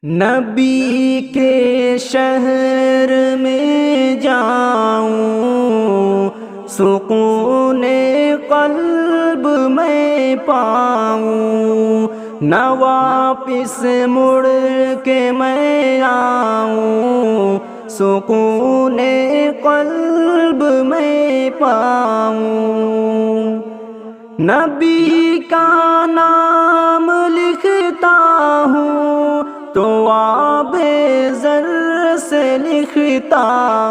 نبی کے شہر میں جاؤں، سکون قلب میں پاؤں، نہ واپس مڑ کے میں آؤں، سکون قلب میں پاؤں۔ نبی کا نام لکھتا ہوں تو آب زر سے لکھتا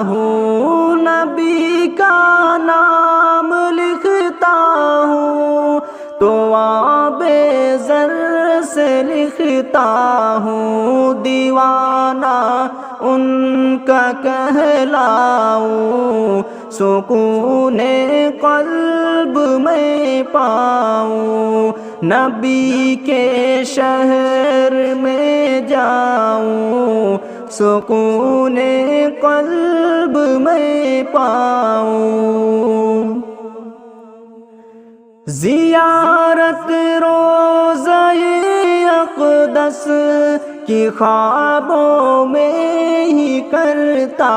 ہوں، نبی کا نام لکھتا ہوں تو آب زر سے لکھتا ہوں، دیوانہ ان کا کہلاؤں، سکون قلب میں پاؤں، نبی کے شہر میں جاؤں، سکون قلب میں پاؤں۔ زیارت روضہ اقدس کی خوابوں میں ہی کرتا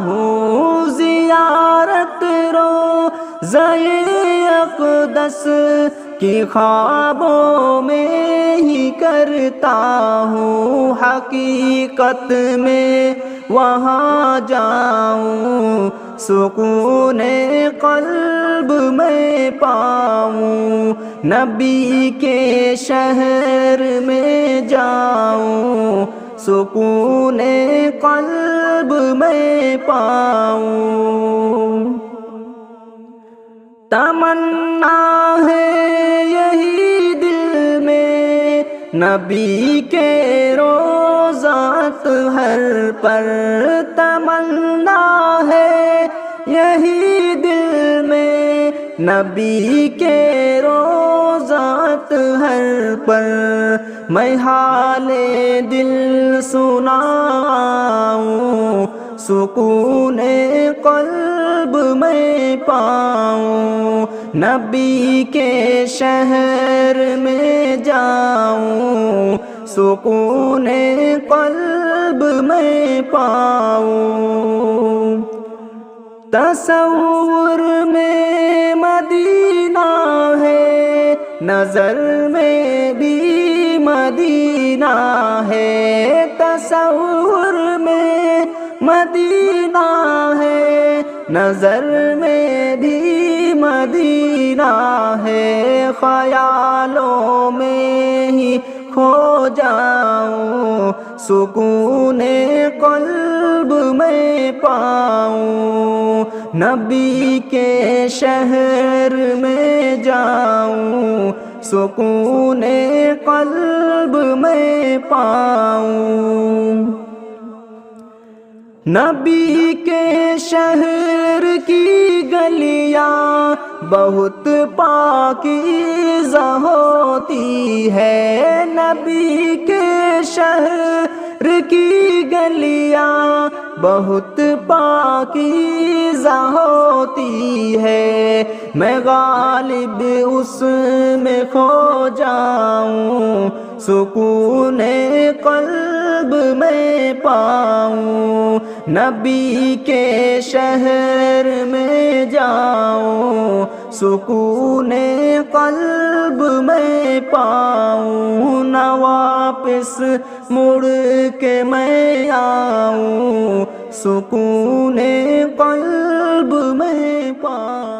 ہوں، زیارت روضہ اقدس کی خوابوں میں ہی کرتا ہوں، حقیقت میں وہاں جاؤں، سکون قلب میں پاؤں، نبی کے شہر میں جاؤں، سکون قلب میں پاؤں۔ تمنا ہے یہی دل میں نبی کے روضات ہر پر، تمنا ہے یہی دل میں نبی کے روضات ہر پر، میں حال دل سناؤں، سکون قلب میں پاؤں، نبی کے شہر میں جاؤں، سکون قلب میں پاؤں۔ تصور میں مدینہ ہے، نظر میں بھی مدینہ ہے، تصور میں مدینہ ہے، نظر میں بھی مدینہ ہے، خیالوں میں ہی کھو جاؤں، سکون قلب میں پاؤں، نبی کے شہر میں جاؤں، سکون قلب میں پاؤں۔ نبی کے شہر کی گلیاں بہت پاکیزہ ہوتی ہے، نبی کے شہر کی گلیاں بہت پاکیزہ ہوتی ہے، میں غالب اس میں کھو جاؤں، سکون قلب میں پاؤں، نبی کے شہر میں جاؤں، سکون قلب میں پاؤں، نہ واپس مڑ کے میں آؤں، سکون قلب میں پاؤں۔